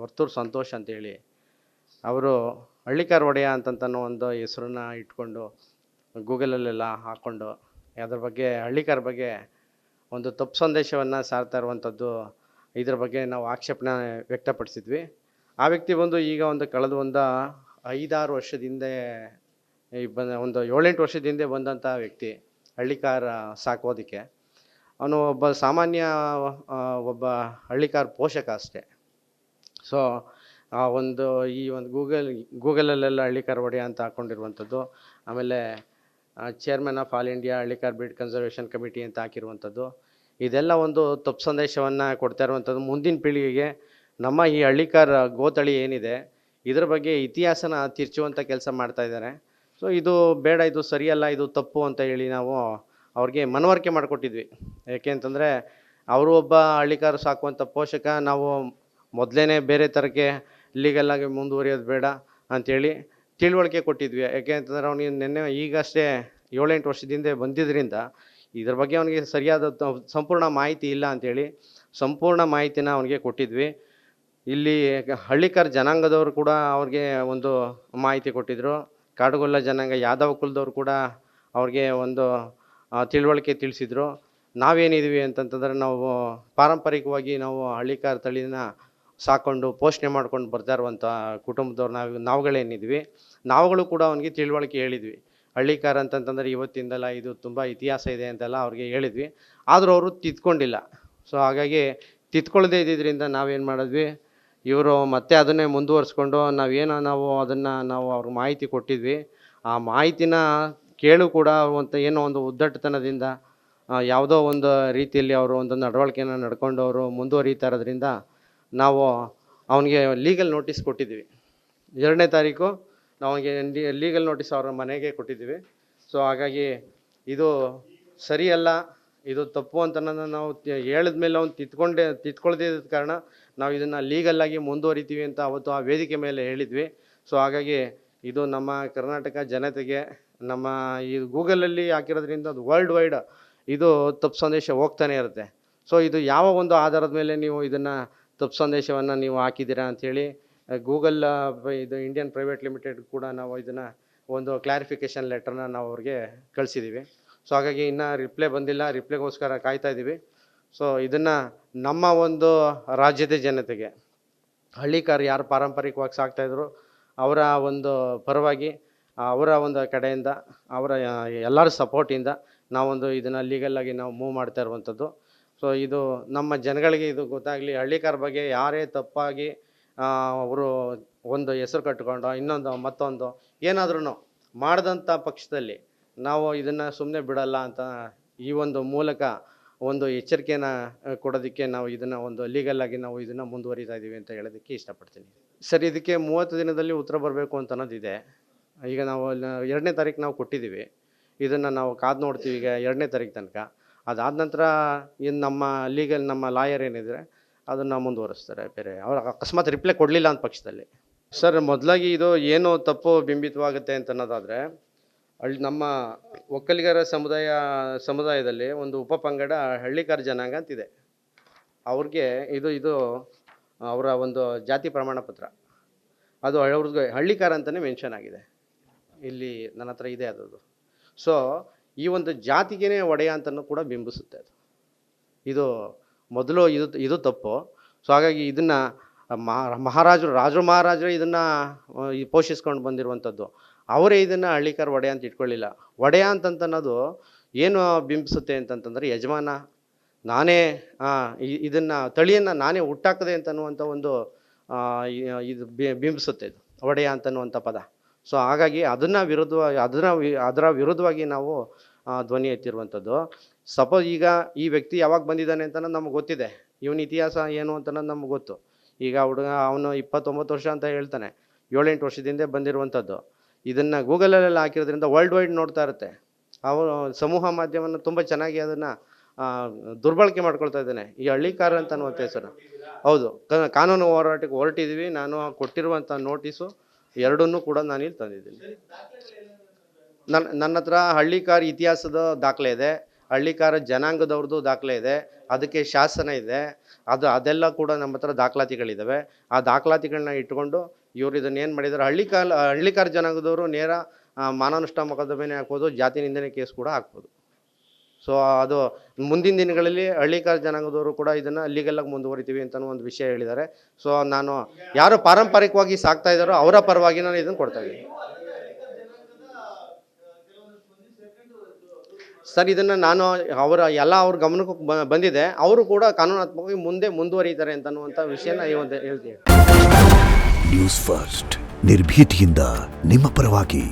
ವರ್ತೂರು ಸಂತೋಷ್ ಅಂತೇಳಿ ಅವರು ಹಳ್ಳಿಕಾರ್ ಒಡೆಯ ಅಂತಂತನೋ ಒಂದು ಹೆಸರನ್ನ ಇಟ್ಕೊಂಡು ಗೂಗಲಲ್ಲೆಲ್ಲ ಹಾಕ್ಕೊಂಡು ಅದ್ರ ಬಗ್ಗೆ ಹಳ್ಳಿಕಾರ್ ಬಗ್ಗೆ ಒಂದು ತಪ್ಪು ಸಂದೇಶವನ್ನು ಸಾರ್ತಾ ಇರುವಂಥದ್ದು, ಇದ್ರ ಬಗ್ಗೆ ನಾವು ಆಕ್ಷೇಪಣೆ ವ್ಯಕ್ತಪಡಿಸಿದ್ವಿ. ಆ ವ್ಯಕ್ತಿ ಬಂದು ಈಗ ಕಳೆದ 5-6 ವರ್ಷದ ಹಿಂದೆ ಒಂದು 7-8 ವರ್ಷದ ಹಿಂದೆ ಬಂದಂಥ ವ್ಯಕ್ತಿ ಹಳ್ಳಿಕಾರ್ ಸಾಕೋದಕ್ಕೆ. ಅವನು ಒಬ್ಬ ಸಾಮಾನ್ಯ ಒಬ್ಬ ಹಳ್ಳಿಕಾರ್ ಪೋಷಕ ಅಷ್ಟೇ. ಸೊ ಈ ಗೂಗಲಲ್ಲೆಲ್ಲ ಹಳ್ಳಿಕಾರ್ ಒಡೆಯ ಅಂತ ಹಾಕ್ಕೊಂಡಿರುವಂಥದ್ದು, ಆಮೇಲೆ chairman of all India Hallikar breed conservation committee ಅಂತ ಹಾಕಿರುವಂಥದ್ದು, ಇದೆಲ್ಲ ಒಂದು ತಪ್ಪು ಸಂದೇಶವನ್ನು ಕೊಡ್ತಾ ಇರುವಂಥದ್ದು. ಮುಂದಿನ ಪೀಳಿಗೆಗೆ ನಮ್ಮ ಈ ಹಳ್ಳಿಕಾರ್ ಗೋತಳಿ ಏನಿದೆ ಇದ್ರ ಬಗ್ಗೆ ಇತಿಹಾಸನ ತಿರ್ಚುವಂಥ ಕೆಲಸ ಮಾಡ್ತಾ ಇದ್ದಾರೆ. ಸೊ ಇದು ಬೇಡ, ಇದು ಸರಿಯಲ್ಲ, ಇದು ತಪ್ಪು ಅಂತ ಹೇಳಿ ನಾವು ಅವ್ರಿಗೆ ಮನವರಿಕೆ ಮಾಡಿಕೊಟ್ಟಿದ್ವಿ. ಯಾಕೆ ಅಂತಂದರೆ ಅವರು ಒಬ್ಬ ಹಳ್ಳಿಕಾರ್ ಸಾಕುವಂಥ ಪೋಷಕ, ನಾವು ಮೊದಲೇ ಬೇರೆ ಥರಕ್ಕೆ ಲೀಗಲ್ಲಾಗಿ ಮುಂದುವರಿಯೋದು ಬೇಡ ಅಂಥೇಳಿ ತಿಳುವಳಿಕೆ ಕೊಟ್ಟಿದ್ವಿ. ಯಾಕೆ ಅಂತಂದರೆ ಅವನಿಗೆ ಈಗಷ್ಟೇ 7-8 ವರ್ಷದ ಹಿಂದೆ ಬಂದಿದ್ದರಿಂದ ಇದ್ರ ಬಗ್ಗೆ ಅವನಿಗೆ ಸರಿಯಾದ ಸಂಪೂರ್ಣ ಮಾಹಿತಿ ಇಲ್ಲ ಅಂಥೇಳಿ ಸಂಪೂರ್ಣ ಮಾಹಿತಿನ ಅವನಿಗೆ ಕೊಟ್ಟಿದ್ವಿ. ಇಲ್ಲಿ ಹಳ್ಳಿಕಾರ್ ಜನಾಂಗದವರು ಕೂಡ ಅವ್ರಿಗೆ ಒಂದು ಮಾಹಿತಿ ಕೊಟ್ಟಿದ್ದರು. ಕಾಡುಗೊಲ್ಲ ಜನಾಂಗ ಯಾದವ ಕುಲದವ್ರು ಕೂಡ ಅವ್ರಿಗೆ ಒಂದು ತಿಳುವಳಿಕೆ ತಿಳಿಸಿದರು. ನಾವೇನಿದ್ದೀವಿ ಅಂತಂತಂದರೆ ನಾವು ಪಾರಂಪರಿಕವಾಗಿ ನಾವು ಹಳ್ಳಿಕಾರ್ ತಳಿನ ಸಾಕೊಂಡು ಪೋಷಣೆ ಮಾಡ್ಕೊಂಡು ಬರ್ತಾ ಇರುವಂಥ ಕುಟುಂಬದವ್ರು ನಾವುಗಳೇನಿದ್ವಿ, ನಾವುಗಳು ಕೂಡ ಅವನಿಗೆ ತಿಳುವಳಿಕೆ ಹೇಳಿದ್ವಿ. ಹಳ್ಳಿಕಾರ್ ಅಂತಂತಂದರೆ ಇವತ್ತಿಂದಲ್ಲ, ಇದು ತುಂಬ ಇತಿಹಾಸ ಇದೆ ಅಂತೆಲ್ಲ ಅವ್ರಿಗೆ ಹೇಳಿದ್ವಿ. ಆದರೂ ಅವರು ತಿದ್ಕೊಂಡಿಲ್ಲ. ಸೊ ಹಾಗಾಗಿ ತಿದ್ಕೊಳ್ಳದೇ ಇದ್ದಿದ್ದರಿಂದ ನಾವೇನು ಮಾಡಿದ್ವಿ, ಇವರು ಮತ್ತೆ ಅದನ್ನೇ ಮುಂದುವರಿಸ್ಕೊಂಡು ನಾವು ಅವ್ರಿಗೆ ಮಾಹಿತಿ ಕೊಟ್ಟಿದ್ವಿ. ಆ ಮಾಹಿತಿನ ಕೇಳು ಕೂಡ ಏನೋ ಒಂದು ಉದ್ದಟತನದಿಂದ ಯಾವುದೋ ಒಂದು ರೀತಿಯಲ್ಲಿ ಅವರು ಒಂದು ನಡವಳಿಕೆನ ನಡ್ಕೊಂಡು ಅವರು ಮುಂದುವರಿತಾ ಇರೋದ್ರಿಂದ ನಾವು ಅವನಿಗೆ ಲೀಗಲ್ ನೋಟಿಸ್ ಕೊಟ್ಟಿದ್ವಿ. 2ನೇ ತಾರೀಕು ನಾವು ಅವನಿಗೆ ಲೀಗಲ್ ನೋಟಿಸ್ ಅವರ ಮನೆಗೆ ಕೊಟ್ಟಿದ್ದೀವಿ. ಸೊ ಹಾಗಾಗಿ ಇದು ಸರಿಯಲ್ಲ, ಇದು ತಪ್ಪು ಅಂತ ನಾವು ಹೇಳಿದ ಮೇಲೆ ಅವ್ನು ತಿದ್ಕೊಳ್ದೇ ಇದ್ದ ಕಾರಣ ನಾವು ಇದನ್ನು ಲೀಗಲ್ಲಾಗಿ ಮುಂದುವರಿತೀವಿ ಅಂತ ಅವತ್ತು ಆ ವೇದಿಕೆ ಮೇಲೆ ಹೇಳಿದ್ವಿ. ಸೊ ಹಾಗಾಗಿ ಇದು ನಮ್ಮ ಕರ್ನಾಟಕ ಜನತೆಗೆ ನಮ್ಮ ಈ ಗೂಗಲಲ್ಲಿ ಹಾಕಿರೋದ್ರಿಂದ ಅದು ವರ್ಲ್ಡ್ ವೈಡ್ ಇದು ತಪ್ಪು ಸಂದೇಶ ಹೋಗ್ತಾನೆ ಇರುತ್ತೆ. ಸೊ ಇದು ಯಾವ ಒಂದು ಆಧಾರದ ಮೇಲೆ ನೀವು ಇದನ್ನು ತಪ್ಪು ಸಂದೇಶವನ್ನು ನೀವು ಹಾಕಿದ್ದೀರಾ ಅಂಥೇಳಿ ಗೂಗಲ್ ಇದು ಇಂಡಿಯನ್ ಪ್ರೈವೇಟ್ ಲಿಮಿಟೆಡ್ ಕೂಡ ನಾವು ಇದನ್ನು ಒಂದು ಕ್ಲಾರಿಫಿಕೇಷನ್ ಲೆಟರ್ನ ನಾವು ಅವ್ರಿಗೆ ಕಳಿಸಿದ್ದೀವಿ. ಸೊ ಹಾಗಾಗಿ ಇನ್ನೂ ರಿಪ್ಲೈ ಬಂದಿಲ್ಲ, ರಿಪ್ಲೈಗೋಸ್ಕರ ಕಾಯ್ತಾ ಇದ್ದೀವಿ. ಸೊ ಇದನ್ನು ನಮ್ಮ ಒಂದು ರಾಜ್ಯದ ಜನತೆಗೆ ಹಳ್ಳಿಕಾರ್ ಯಾರು ಪಾರಂಪರಿಕವಾಗಿ ಸಾಕ್ತಾಯಿದ್ರು ಅವರ ಒಂದು ಪರವಾಗಿ ಅವರ ಒಂದು ಕಡೆಯಿಂದ ಅವರ ಎಲ್ಲರ ಸಪೋರ್ಟಿಂದ ನಾವೊಂದು ಇದನ್ನು ಲೀಗಲ್ಲಾಗಿ ನಾವು ಮೂವ್ ಮಾಡ್ತಾ ಇರುವಂಥದ್ದು. ಸೊ ಇದು ನಮ್ಮ ಜನಗಳಿಗೆ ಇದು ಗೊತ್ತಾಗಲಿ, ಹಳ್ಳಿಕಾರ್ ಬಗ್ಗೆ ಯಾರೇ ತಪ್ಪಾಗಿ ಅವರು ಒಂದು ಹೆಸರು ಕಟ್ಕೊಂಡು ಮತ್ತೊಂದು ಏನಾದ್ರೂ ಮಾಡಿದಂಥ ಪಕ್ಷದಲ್ಲಿ ನಾವು ಇದನ್ನು ಸುಮ್ಮನೆ ಬಿಡಲ್ಲ ಅಂತ ಈ ಒಂದು ಮೂಲಕ ಒಂದು ಎಚ್ಚರಿಕೆನ ಕೊಡೋದಕ್ಕೆ ನಾವು ಇದನ್ನು ಒಂದು ಲೀಗಲ್ಲಾಗಿ ನಾವು ಇದನ್ನು ಮುಂದುವರಿತಾ ಇದ್ದೀವಿ ಅಂತ ಹೇಳೋದಕ್ಕೆ ಇಷ್ಟಪಡ್ತೀನಿ. ಸರ್, ಇದಕ್ಕೆ 30 ದಿನದಲ್ಲಿ ಉತ್ತರ ಬರಬೇಕು ಅಂತ ಅನ್ನೋದಿದೆ. ಈಗ ನಾವು 2ನೇ ತಾರೀಕು ನಾವು ಕೊಟ್ಟಿದ್ದೀವಿ. ಇದನ್ನು ನಾವು ಕಾದು ನೋಡ್ತೀವಿ ಈಗ 2ನೇ ತಾರೀಕು ತನಕ. ಅದಾದ ನಂತರ ನಮ್ಮ ಲಾಯರ್ ಏನಿದ್ರೆ ಅದನ್ನು ಮುಂದುವರಿಸ್ತಾರೆ. ಬೇರೆ ಅವ್ರು ಅಕಸ್ಮಾತ್ ರಿಪ್ಲೈ ಕೊಡಲಿಲ್ಲ ಅಂತ ಪಕ್ಷದಲ್ಲಿ. ಸರ್, ಮೊದಲಾಗಿ ಇದು ಏನು ತಪ್ಪು ಬಿಂಬಿತವಾಗುತ್ತೆ ಅಂತ ಅನ್ನೋದಾದರೆ, ನಮ್ಮ ಒಕ್ಕಲಿಗರ ಸಮುದಾಯದಲ್ಲಿ ಒಂದು ಉಪಪಂಗಡ ಹಳ್ಳಿಕಾರ್ ಜನಾಂಗ ಅಂತಿದೆ. ಅವ್ರಿಗೆ ಇದು ಅವರ ಒಂದು ಜಾತಿ ಪ್ರಮಾಣ ಪತ್ರ, ಅದು ಅವ್ರಿಗೆ ಹಳ್ಳಿಕಾರ್ ಅಂತಲೇ ಮೆನ್ಷನ್ ಆಗಿದೆ. ಇಲ್ಲಿ ನನ್ನ ಹತ್ರ ಇದೆ ಅದು. ಸೊ ಈ ಒಂದು ಜಾತಿಗೇ ಒಡೆಯ ಅಂತಲೂ ಕೂಡ ಬಿಂಬಿಸುತ್ತೆ ಅದು. ಇದು ಮೊದಲು ಇದು ತಪ್ಪು. ಸೊ ಹಾಗಾಗಿ ಇದನ್ನು ರಾಜರು ಮಹಾರಾಜರು ಇದನ್ನು ಪೋಷಿಸ್ಕೊಂಡು ಬಂದಿರುವಂಥದ್ದು. ಅವರೇ ಇದನ್ನು ಹಳ್ಳಿಕಾರ್ ಒಡೆಯ ಅಂತ ಇಟ್ಕೊಳ್ಳಿಲ್ಲ. ಒಡೆಯ ಅಂತನ್ನೋದು ಏನು ಬಿಂಬಿಸುತ್ತೆ ಅಂತಂತಂದರೆ, ಯಜಮಾನ ನಾನೇ ಇದನ್ನು ತಳಿಯನ್ನು ನಾನೇ ಹುಟ್ಟಾಕದೆ ಅಂತನ್ನುವಂಥ ಒಂದು ಇದು ಬಿಂಬಿಸುತ್ತೆ ಇದು ಒಡೆಯ ಅಂತನ್ನುವಂಥ ಪದ. ಸೊ ಹಾಗಾಗಿ ಅದರ ವಿರುದ್ಧವಾಗಿ ನಾವು ಧ್ವನಿ ಎತ್ತಿರುವಂಥದ್ದು. ಸಪೋಸ್ ಈಗ ಈ ವ್ಯಕ್ತಿ ಯಾವಾಗ ಬಂದಿದ್ದಾನೆ ಅಂತ ನಮ್ಗೆ ಗೊತ್ತಿದೆ, ಇವನ ಇತಿಹಾಸ ಏನು ಅಂತ ನಮ್ಗೆ ಗೊತ್ತು. ಈಗ ಅವನು 29 ವರ್ಷ ಅಂತ ಹೇಳ್ತಾನೆ, 7-8 ವರ್ಷದಿಂದ ಬಂದಿರುವಂಥದ್ದು. ಇದನ್ನು ಗೂಗಲಲ್ಲೆಲ್ಲ ಹಾಕಿರೋದ್ರಿಂದ ವರ್ಲ್ಡ್ ವೈಡ್ ನೋಡ್ತಾ ಇರುತ್ತೆ. ಅವನು ಸಮೂಹ ಮಾಧ್ಯಮವನ್ನು ತುಂಬ ಚೆನ್ನಾಗಿ ಅದನ್ನು ದುರ್ಬಳಕೆ ಮಾಡ್ಕೊಳ್ತಾ ಇದ್ದಾನೆ ಈ ಹಳ್ಳಿಕಾರ ಅಂತ ಅನ್ನುವಂಥ ಹೆಸರು. ಹೌದು, ಕಾನೂನು ಹೋರಾಟಕ್ಕೆ ಹೊರಟಿದ್ವಿ. ನಾನು ಕೊಟ್ಟಿರುವಂಥ ನೋಟಿಸು ಎರಡನ್ನೂ ಕೂಡ ನಾನು ಇಲ್ಲಿ ತಂದಿದ್ದೀನಿ. ನನ್ನ ಹತ್ರ ಹಳ್ಳಿಕಾರ ಇತಿಹಾಸದ ದಾಖಲೆ ಇದೆ, ಹಳ್ಳಿಕಾರ ಜನಾಂಗದವ್ರದ್ದು ದಾಖಲೆ ಇದೆ, ಅದಕ್ಕೆ ಶಾಸನ ಇದೆ. ಅದೆಲ್ಲ ಕೂಡ ನಮ್ಮ ಹತ್ರ ದಾಖಲಾತಿಗಳಿದ್ದಾವೆ. ಆ ದಾಖಲಾತಿಗಳನ್ನ ಇಟ್ಕೊಂಡು ಇವರು ಇದನ್ನು ಏನು ಮಾಡಿದ್ದಾರೆ, ಹಳ್ಳಿಕಾರ ಜನಾಂಗದವರು ನೇರ ಮಾನನಷ್ಟ ಮೊಕದ್ದಮೆನೇ ಹಾಕ್ಬೋದು, ಜಾತಿ ನಿಂದನೆ ಕೇಸ್ ಕೂಡ ಹಾಕ್ಬೋದು. ಸೊ ಅದು ಮುಂದಿನ ದಿನಗಳಲ್ಲಿ ಹಳ್ಳಿಕಾರ ಜನಾಂಗದವರು ಕೂಡ ಇದನ್ನು ಲೀಗಲಾಗಿ ಮುಂದುವರಿತೀವಿ ಅಂತ ಒಂದು ವಿಷಯ ಹೇಳಿದ್ದಾರೆ. ಸೊ ನಾನು ಯಾರು ಪಾರಂಪರಿಕವಾಗಿ ಸಾಕ್ತಾ ಇದ್ದಾರೋ ಅವರ ಪರವಾಗಿ ನಾನು ಇದನ್ನು ಕೊಡ್ತಾ ಇದ್ದೀನಿ ಸರ್. ಇದನ್ನು ನಾನು ಅವ್ರ ಗಮನಕ್ಕೂ ಬಂದಿದೆ. ಅವರು ಕೂಡ ಕಾನೂನಾತ್ಮಕವಾಗಿ ಮುಂದುವರಿತಾರೆ ಅಂತನ್ನುವಂಥ ವಿಷಯನ ಹೇಳ್ತೀನಿ. ನ್ಯೂಸ್ ಫಸ್ಟ್, ನಿರ್ಭೀತಿಯಿಂದ ನಿಮ್ಮ ಪರವಾಗಿ.